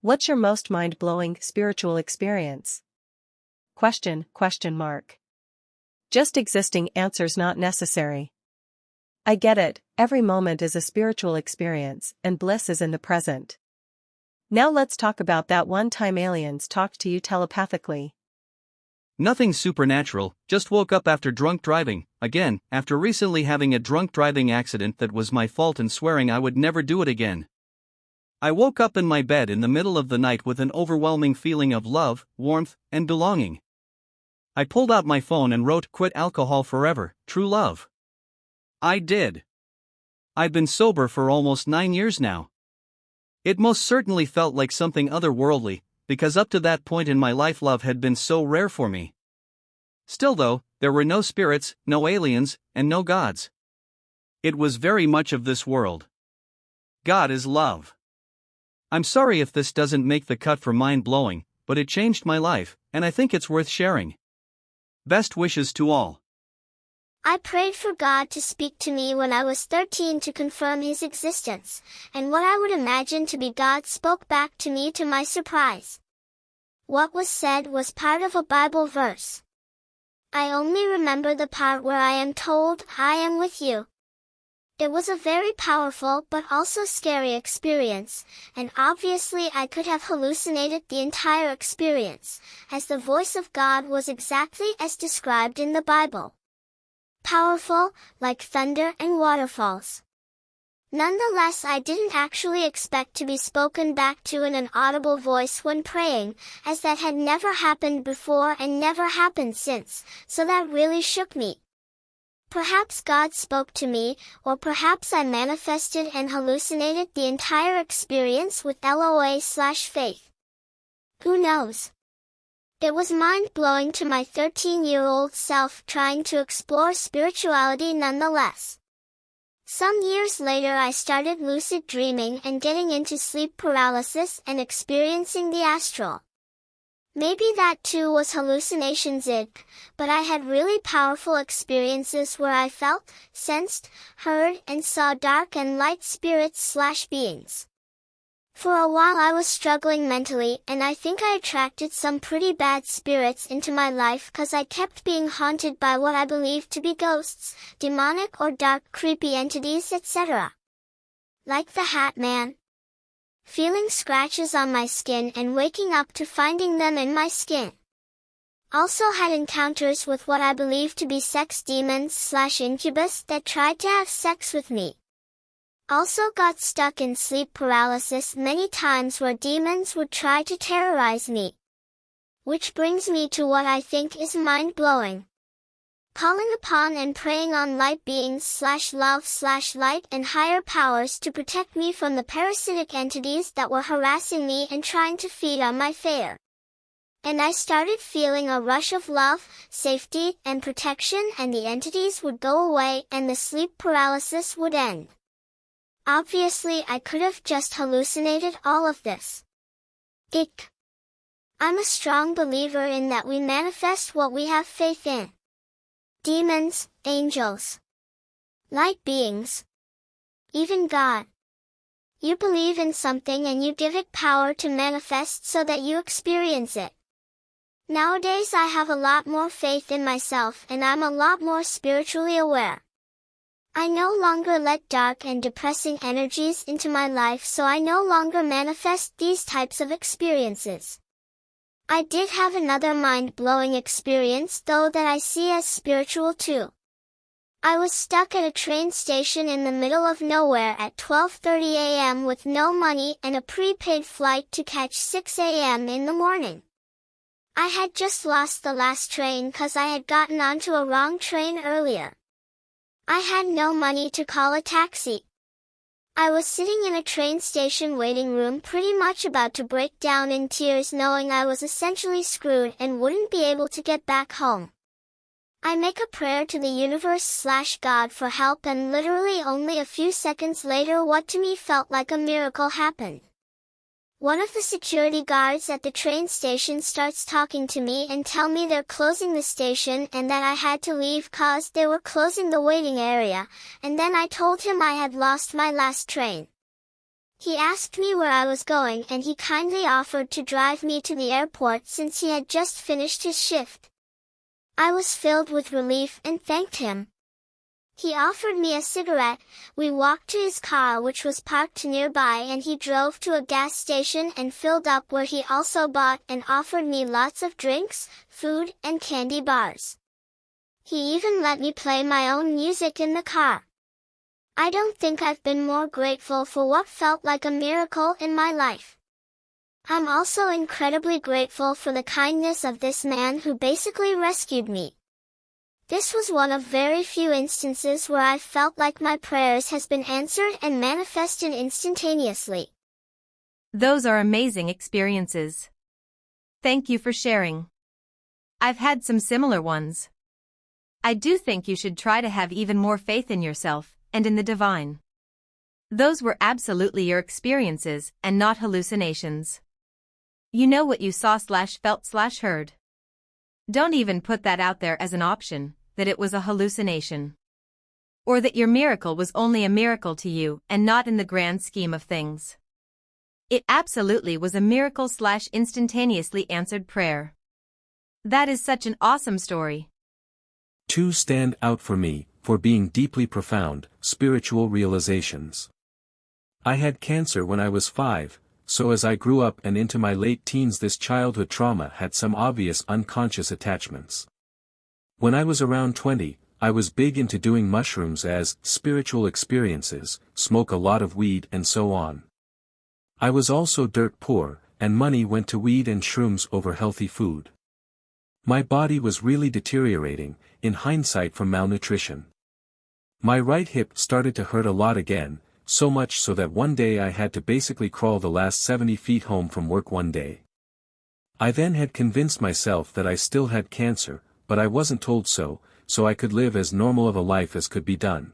What's your most mind-blowing spiritual experience? Question mark. Just existing answers not necessary. I get it, every moment is a spiritual experience, and bliss is in the present. Now let's talk about that one time aliens talked to you telepathically. Nothing supernatural, just woke up after drunk driving, again, after recently having a drunk driving accident that was my fault and swearing I would never do it again. I woke up in my bed in the middle of the night with an overwhelming feeling of love, warmth, and belonging. I pulled out my phone and wrote, "Quit alcohol forever, true love." I did. I've been sober for almost 9 years now. It most certainly felt like something otherworldly, because up to that point in my life love had been so rare for me. Still though, there were no spirits, no aliens, and no gods. It was very much of this world. God is love. I'm sorry if this doesn't make the cut for mind-blowing, but it changed my life, and I think it's worth sharing. Best wishes to all. I prayed for God to speak to me when I was 13 to confirm His existence, and what I would imagine to be God spoke back to me to my surprise. What was said was part of a Bible verse. I only remember the part where I am told, "I am with you." It was a very powerful but also scary experience, and obviously I could have hallucinated the entire experience, as the voice of God was exactly as described in the Bible. Powerful, like thunder and waterfalls. Nonetheless, I didn't actually expect to be spoken back to in an audible voice when praying, as that had never happened before and never happened since, so that really shook me. Perhaps God spoke to me, or perhaps I manifested and hallucinated the entire experience with LOA/faith. Who knows? It was mind-blowing to my 13-year-old self trying to explore spirituality nonetheless. Some years later I started lucid dreaming and getting into sleep paralysis and experiencing the astral. Maybe that too was hallucinations, but I had really powerful experiences where I felt, sensed, heard, and saw dark and light spirits/beings. For a while I was struggling mentally, and I think I attracted some pretty bad spirits into my life cause I kept being haunted by what I believed to be ghosts, demonic or dark creepy entities, etc. Like the Hat Man. Feeling scratches on my skin and waking up to finding them in my skin. Also had encounters with what I believe to be sex demons/incubus that tried to have sex with me. Also got stuck in sleep paralysis many times where demons would try to terrorize me. Which brings me to what I think is mind-blowing. Calling upon and praying on light beings/love/light and higher powers to protect me from the parasitic entities that were harassing me and trying to feed on my fire. And I started feeling a rush of love, safety, and protection, and the entities would go away and the sleep paralysis would end. Obviously I could have just hallucinated all of this. I'm a strong believer in that we manifest what we have faith in. Demons, angels, light beings, even God. You believe in something and you give it power to manifest so that you experience it. Nowadays I have a lot more faith in myself and I'm a lot more spiritually aware. I no longer let dark and depressing energies into my life, so I no longer manifest these types of experiences. I did have another mind-blowing experience though that I see as spiritual too. I was stuck at a train station in the middle of nowhere at 12:30 a.m. with no money and a prepaid flight to catch 6 a.m. in the morning. I had just lost the last train cause I had gotten onto a wrong train earlier. I had no money to call a taxi. I was sitting in a train station waiting room pretty much about to break down in tears knowing I was essentially screwed and wouldn't be able to get back home. I make a prayer to the universe/God for help and literally only a few seconds later what to me felt like a miracle happened. One of the security guards at the train station starts talking to me and tell me they're closing the station and that I had to leave cause they were closing the waiting area, and then I told him I had lost my last train. He asked me where I was going and he kindly offered to drive me to the airport since he had just finished his shift. I was filled with relief and thanked him. He offered me a cigarette, we walked to his car which was parked nearby and he drove to a gas station and filled up where he also bought and offered me lots of drinks, food, and candy bars. He even let me play my own music in the car. I don't think I've been more grateful for what felt like a miracle in my life. I'm also incredibly grateful for the kindness of this man who basically rescued me. This was one of very few instances where I felt like my prayers has been answered and manifested instantaneously. Those are amazing experiences. Thank you for sharing. I've had some similar ones. I do think you should try to have even more faith in yourself and in the divine. Those were absolutely your experiences and not hallucinations. You know what you saw/felt/heard. Don't even put that out there as an option, that it was a hallucination. Or that your miracle was only a miracle to you and not in the grand scheme of things. It absolutely was a miracle/instantaneously answered prayer. That is such an awesome story. Two stand out for me, for being deeply profound, spiritual realizations. I had cancer when I was 5, so as I grew up and into my late teens this childhood trauma had some obvious unconscious attachments. When I was around 20, I was big into doing mushrooms as spiritual experiences, smoke a lot of weed and so on. I was also dirt poor, and money went to weed and shrooms over healthy food. My body was really deteriorating, in hindsight from malnutrition. My right hip started to hurt a lot again, so much so that one day I had to basically crawl the last 70 feet home from work one day. I then had convinced myself that I still had cancer, but I wasn't told so I could live as normal of a life as could be done.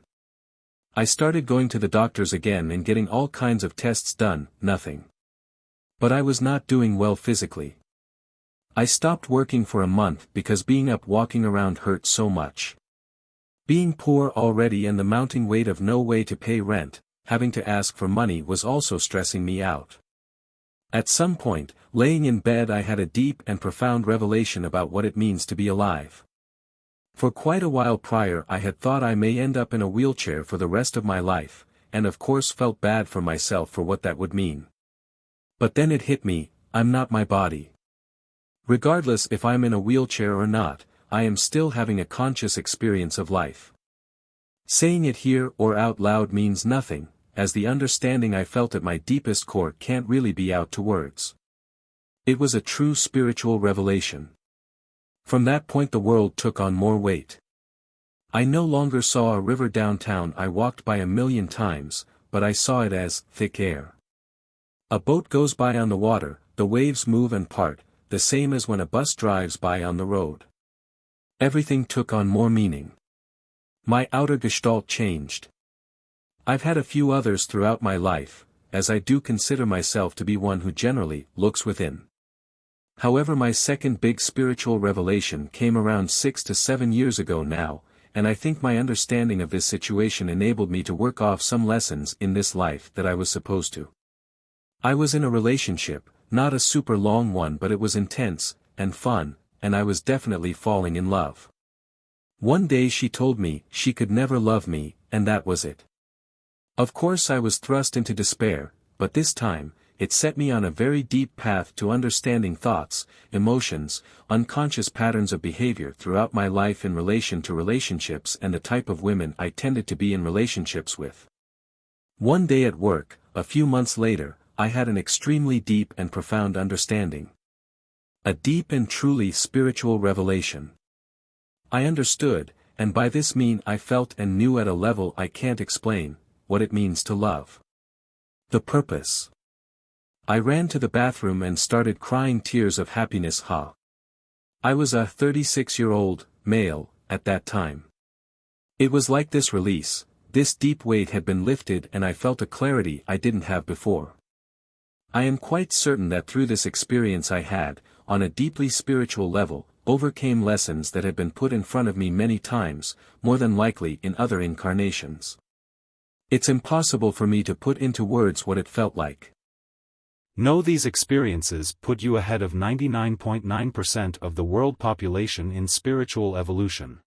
I started going to the doctors again and getting all kinds of tests done, nothing. But I was not doing well physically. I stopped working for a month because being up walking around hurt so much. Being poor already and the mounting weight of no way to pay rent, having to ask for money was also stressing me out. At some point, laying in bed I had a deep and profound revelation about what it means to be alive. For quite a while prior I had thought I may end up in a wheelchair for the rest of my life, and of course felt bad for myself for what that would mean. But then it hit me, I'm not my body. Regardless if I'm in a wheelchair or not, I am still having a conscious experience of life. Saying it here or out loud means nothing, as the understanding I felt at my deepest core can't really be out to words. It was a true spiritual revelation. From that point the world took on more weight. I no longer saw a river downtown I walked by a million times, but I saw it as thick air. A boat goes by on the water, the waves move and part, the same as when a bus drives by on the road. Everything took on more meaning. My outer gestalt changed. I've had a few others throughout my life, as I do consider myself to be one who generally looks within. However, my second big spiritual revelation came around 6 to 7 years ago now, and I think my understanding of this situation enabled me to work off some lessons in this life that I was supposed to. I was in a relationship, not a super long one, but it was intense and fun, and I was definitely falling in love. One day she told me she could never love me, and that was it. Of course I was thrust into despair, but this time, it set me on a very deep path to understanding thoughts, emotions, unconscious patterns of behavior throughout my life in relation to relationships and the type of women I tended to be in relationships with. One day at work, a few months later, I had an extremely deep and profound understanding. A deep and truly spiritual revelation. I understood, and by this mean I felt and knew at a level I can't explain, what it means to love. The purpose. I ran to the bathroom and started crying tears of happiness. I was a 36-year-old male at that time. It was like this release, this deep weight had been lifted and I felt a clarity I didn't have before. I am quite certain that through this experience I had, on a deeply spiritual level, overcame lessons that had been put in front of me many times, more than likely in other incarnations. It's impossible for me to put into words what it felt like. Know these experiences put you ahead of 99.9% of the world population in spiritual evolution.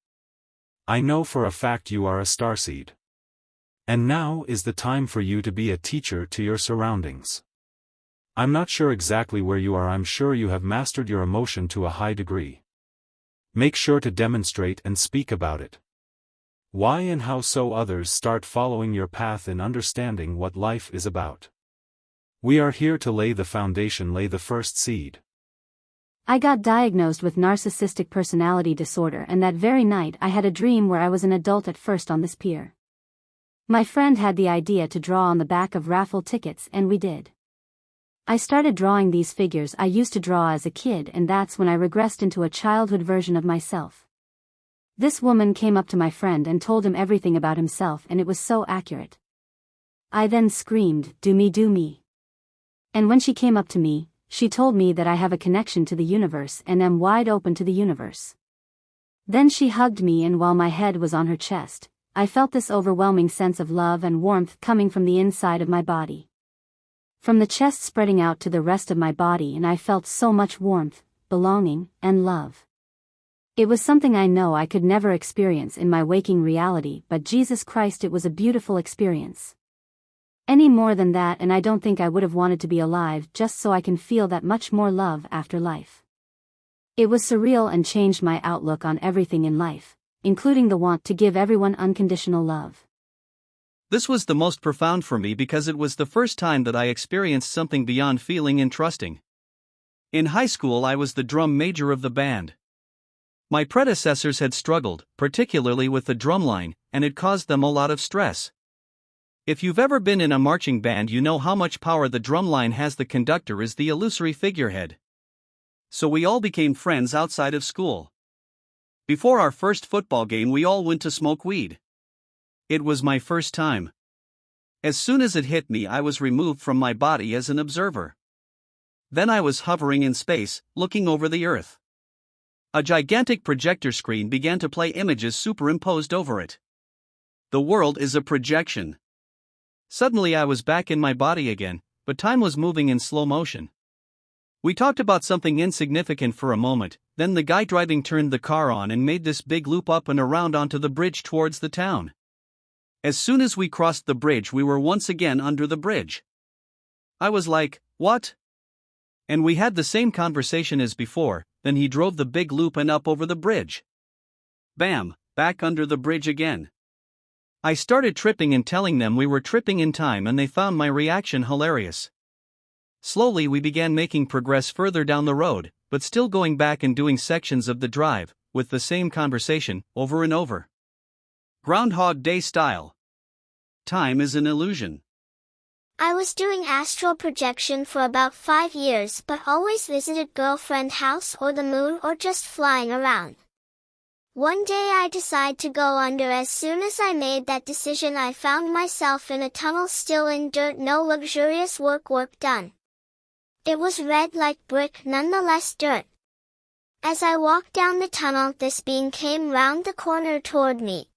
I know for a fact you are a starseed. And now is the time for you to be a teacher to your surroundings. I'm not sure exactly where you are. I'm sure you have mastered your emotion to a high degree. Make sure to demonstrate and speak about it. Why and how so others start following your path in understanding what life is about. We are here to lay the foundation, lay the first seed. I got diagnosed with narcissistic personality disorder, and that very night I had a dream where I was an adult at first on this pier. My friend had the idea to draw on the back of raffle tickets, and we did. I started drawing these figures I used to draw as a kid, and that's when I regressed into a childhood version of myself. This woman came up to my friend and told him everything about himself, and it was so accurate. I then screamed, "Do me, do me." And when she came up to me, she told me that I have a connection to the universe and am wide open to the universe. Then she hugged me, and while my head was on her chest, I felt this overwhelming sense of love and warmth coming from the inside of my body. From the chest spreading out to the rest of my body, and I felt so much warmth, belonging, and love. It was something I know I could never experience in my waking reality, but Jesus Christ, it was a beautiful experience. Any more than that, and I don't think I would have wanted to be alive just so I can feel that much more love after life. It was surreal and changed my outlook on everything in life, including the want to give everyone unconditional love. This was the most profound for me because it was the first time that I experienced something beyond feeling and trusting. In high school, I was the drum major of the band. My predecessors had struggled, particularly with the drumline, and it caused them a lot of stress. If you've ever been in a marching band, you know how much power the drumline has. The conductor is the illusory figurehead. So we all became friends outside of school. Before our first football game, we all went to smoke weed. It was my first time. As soon as it hit me, I was removed from my body as an observer. Then I was hovering in space, looking over the earth. A gigantic projector screen began to play images superimposed over it. The world is a projection. Suddenly I was back in my body again, but time was moving in slow motion. We talked about something insignificant for a moment, then the guy driving turned the car on and made this big loop up and around onto the bridge towards the town. As soon as we crossed the bridge, we were once again under the bridge. I was like, "What?" And we had the same conversation as before. Then he drove the big loop and up over the bridge. Bam, back under the bridge again. I started tripping and telling them we were tripping in time, and they found my reaction hilarious. Slowly we began making progress further down the road, but still going back and doing sections of the drive, with the same conversation, over and over. Groundhog Day style. Time is an illusion. I was doing astral projection for about 5 years, but always visited girlfriend house or the moon or just flying around. One day I decided to go under. As soon as I made that decision, I found myself in a tunnel, still in dirt, no luxurious work done. It was red like brick, nonetheless dirt. As I walked down the tunnel, this being came round the corner toward me.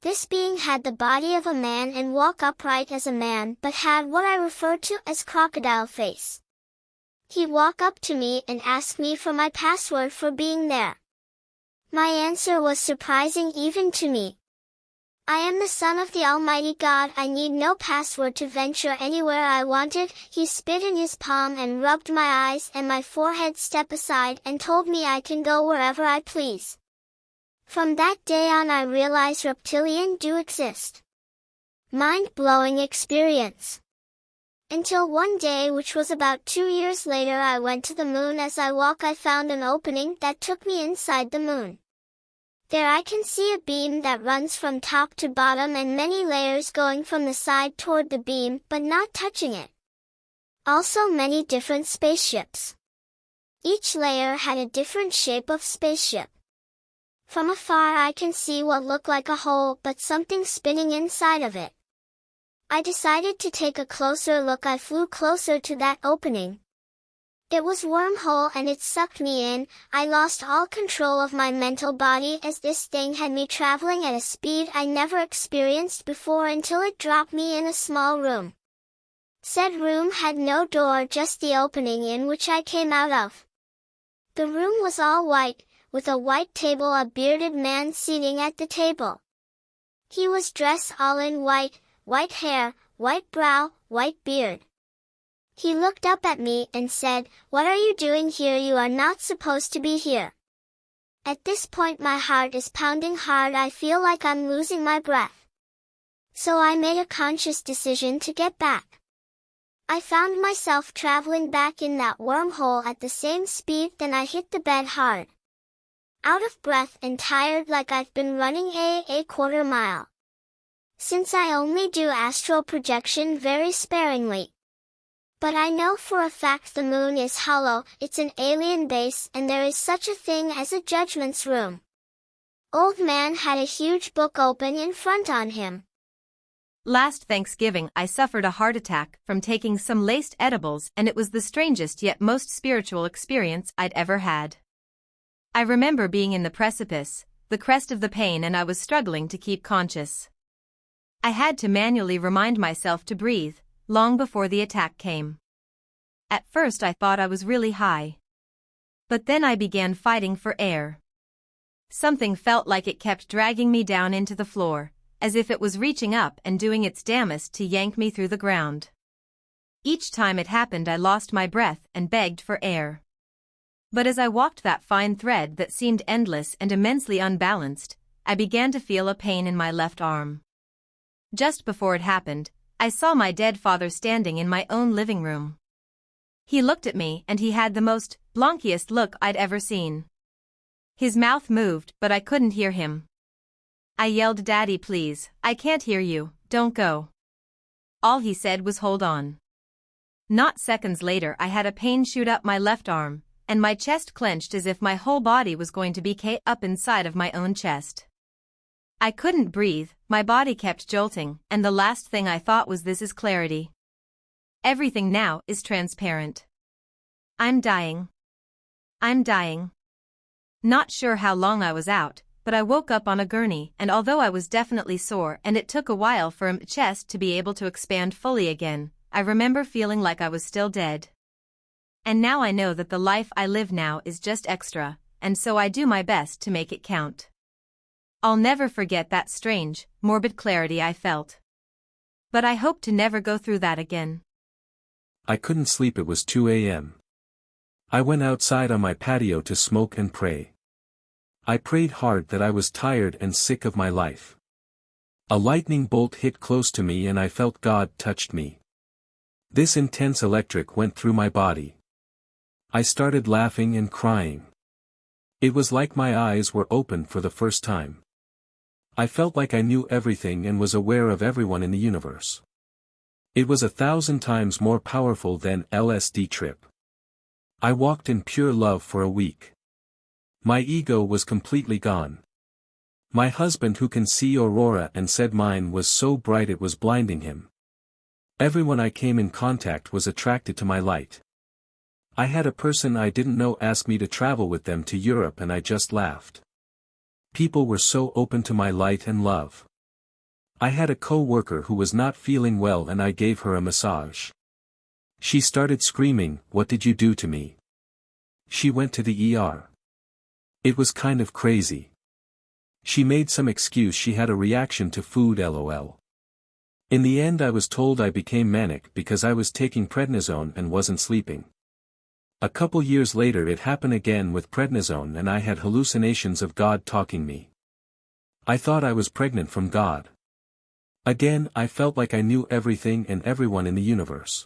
This being had the body of a man and walked upright as a man, but had what I refer to as crocodile face. He walked up to me and asked me for my password for being there. My answer was surprising even to me. I am the son of the Almighty God. I need no password to venture anywhere I wanted. He spit in his palm and rubbed my eyes and my forehead. Step aside and told me I can go wherever I please. From that day on, I realized reptilians do exist. Mind-blowing experience. Until one day, which was about 2 years later, I went to the moon. As I walked, I found an opening that took me inside the moon. There I can see a beam that runs from top to bottom and many layers going from the side toward the beam, but not touching it. Also many different spaceships. Each layer had a different shape of spaceship. From afar I can see what looked like a hole, but something spinning inside of it. I decided to take a closer look. I flew closer to that opening. It was wormhole and it sucked me in. I lost all control of my mental body as this thing had me traveling at a speed I never experienced before until it dropped me in a small room. Said room had no door, just the opening in which I came out of. The room was all white, with a white table, a bearded man seating at the table. He was dressed all in white, white hair, white brow, white beard. He looked up at me and said, "What are you doing here? You are not supposed to be here." At this point my heart is pounding hard. I feel like I'm losing my breath. So I made a conscious decision to get back. I found myself traveling back in that wormhole at the same speed. Then I hit the bed hard. Out of breath and tired, like I've been running a quarter mile. Since I only do astral projection very sparingly. But I know for a fact the moon is hollow, it's an alien base, and there is such a thing as a judgment's room. Old man had a huge book open in front on him. Last Thanksgiving I suffered a heart attack from taking some laced edibles, and it was the strangest yet most spiritual experience I'd ever had. I remember being in the precipice, the crest of the pain, and I was struggling to keep conscious. I had to manually remind myself to breathe, long before the attack came. At first I thought I was really high. But then I began fighting for air. Something felt like it kept dragging me down into the floor, as if it was reaching up and doing its damnedest to yank me through the ground. Each time it happened I lost my breath and begged for air. But as I walked that fine thread that seemed endless and immensely unbalanced, I began to feel a pain in my left arm. Just before it happened, I saw my dead father standing in my own living room. He looked at me and he had the most blankiest look I'd ever seen. His mouth moved, but I couldn't hear him. I yelled, "Daddy, please, I can't hear you, don't go." All he said was, "Hold on." Not seconds later I had a pain shoot up my left arm, and my chest clenched as if my whole body was going to be up inside of my own chest. I couldn't breathe, my body kept jolting, and the last thing I thought was, "This is clarity. Everything now is transparent. I'm dying. I'm dying." Not sure how long I was out, but I woke up on a gurney, and although I was definitely sore and it took a while for my chest to be able to expand fully again, I remember feeling like I was still dead. And now I know that the life I live now is just extra, and so I do my best to make it count. I'll never forget that strange, morbid clarity I felt. But I hope to never go through that again. I couldn't sleep. It was 2 a.m. I went outside on my patio to smoke and pray. I prayed hard that I was tired and sick of my life. A lightning bolt hit close to me and I felt God touched me. This intense electric went through my body. I started laughing and crying. It was like my eyes were open for the first time. I felt like I knew everything and was aware of everyone in the universe. It was 1,000 times more powerful than LSD trip. I walked in pure love for a week. My ego was completely gone. My husband, who can see aurora and said mine was so bright it was blinding him. Everyone I came in contact was attracted to my light. I had a person I didn't know ask me to travel with them to Europe and I just laughed. People were so open to my light and love. I had a co-worker who was not feeling well and I gave her a massage. She started screaming, "What did you do to me?" She went to the ER. It was kind of crazy. She made some excuse she had a reaction to food, lol. In the end I was told I became manic because I was taking prednisone and wasn't sleeping. A couple years later it happened again with prednisone and I had hallucinations of God talking me. I thought I was pregnant from God. Again I felt like I knew everything and everyone in the universe.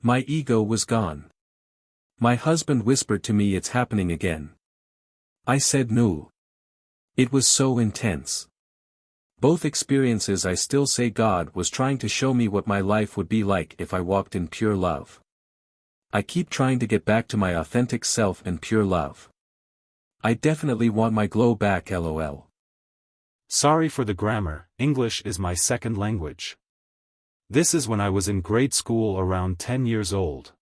My ego was gone. My husband whispered to me, "It's happening again." I said no. It was so intense. Both experiences I still say God was trying to show me what my life would be like if I walked in pure love. I keep trying to get back to my authentic self and pure love. I definitely want my glow back, lol. Sorry for the grammar, English is my second language. This is when I was in grade school around 10 years old.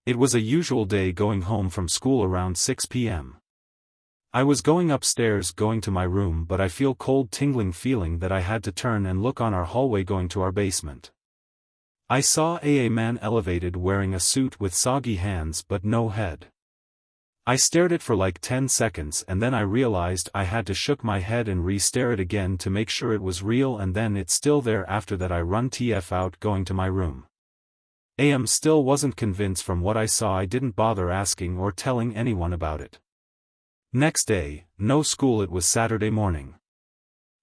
It was a usual day going home from school around 6 p.m. I was going upstairs going to my room, but I feel cold tingling feeling that I had to turn and look on our hallway going to our basement. I saw a man elevated wearing a suit with soggy hands but no head. I stared it for like 10 seconds and then I realized I had to shook my head and re-stare it again to make sure it was real, and then it's still there. After that I run TF out going to my room. AM still wasn't convinced from what I saw. I didn't bother asking or telling anyone about it. Next day, no school. It was Saturday morning.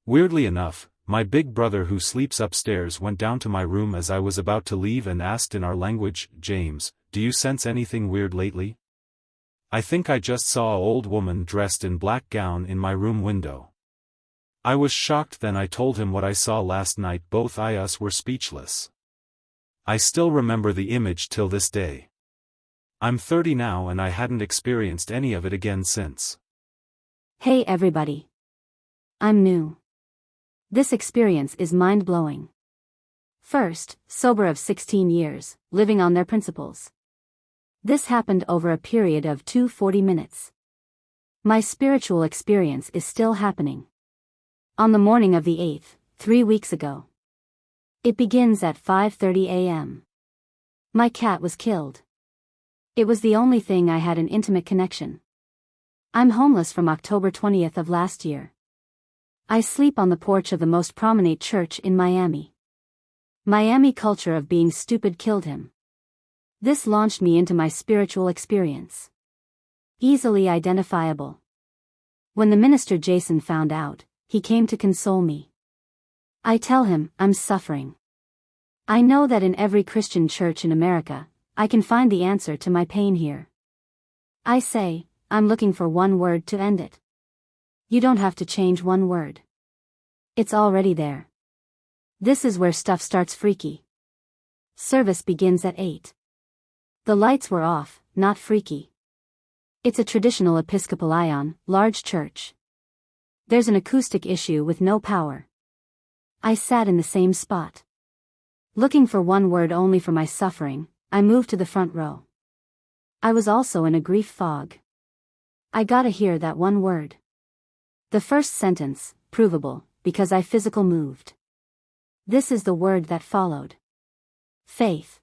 Weirdly enough, my big brother who sleeps upstairs went down to my room as I was about to leave and asked in our language, "James, do you sense anything weird lately? I think I just saw an old woman dressed in black gown in my room window." I was shocked. Then I told him what I saw last night. Both us were speechless. I still remember the image till this day. I'm 30 now and I hadn't experienced any of it again since. Hey everybody. I'm new. This experience is mind-blowing. First, sober of 16 years, living on their principles. This happened over a period of 240 minutes. My spiritual experience is still happening. On the morning of the 8th, 3 weeks ago. It begins at 5:30 a.m. My cat was killed. It was the only thing I had an intimate connection. I'm homeless from October 20th of last year. I sleep on the porch of the most prominent church in Miami. Miami culture of being stupid killed him. This launched me into my spiritual experience. Easily identifiable. When the minister Jason found out, he came to console me. I tell him, I'm suffering. I know that in every Christian church in America, I can find the answer to my pain here. I say, I'm looking for one word to end it. You don't have to change one word. It's already there. This is where stuff starts freaky. Service begins at 8. The lights were off, not freaky. It's a traditional Episcopal Ion, large church. There's an acoustic issue with no power. I sat in the same spot. Looking for one word only for my suffering, I moved to the front row. I was also in a grief fog. I gotta hear that one word. The first sentence, provable, because I physical moved. This is the word that followed. Faith.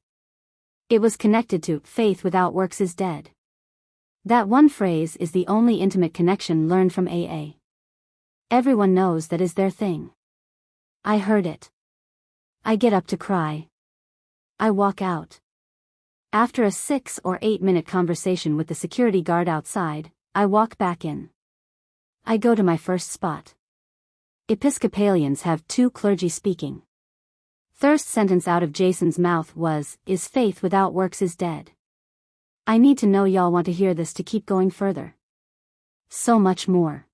It was connected to, faith without works is dead. That one phrase is the only intimate connection learned from AA. Everyone knows that is their thing. I heard it. I get up to cry. I walk out. After a 6 or 8 minute conversation with the security guard outside, I walk back in. I go to my first spot. Episcopalians have 2 clergy speaking. First sentence out of Jason's mouth was, "Is faith without works is dead." I need to know y'all want to hear this to keep going further. So much more.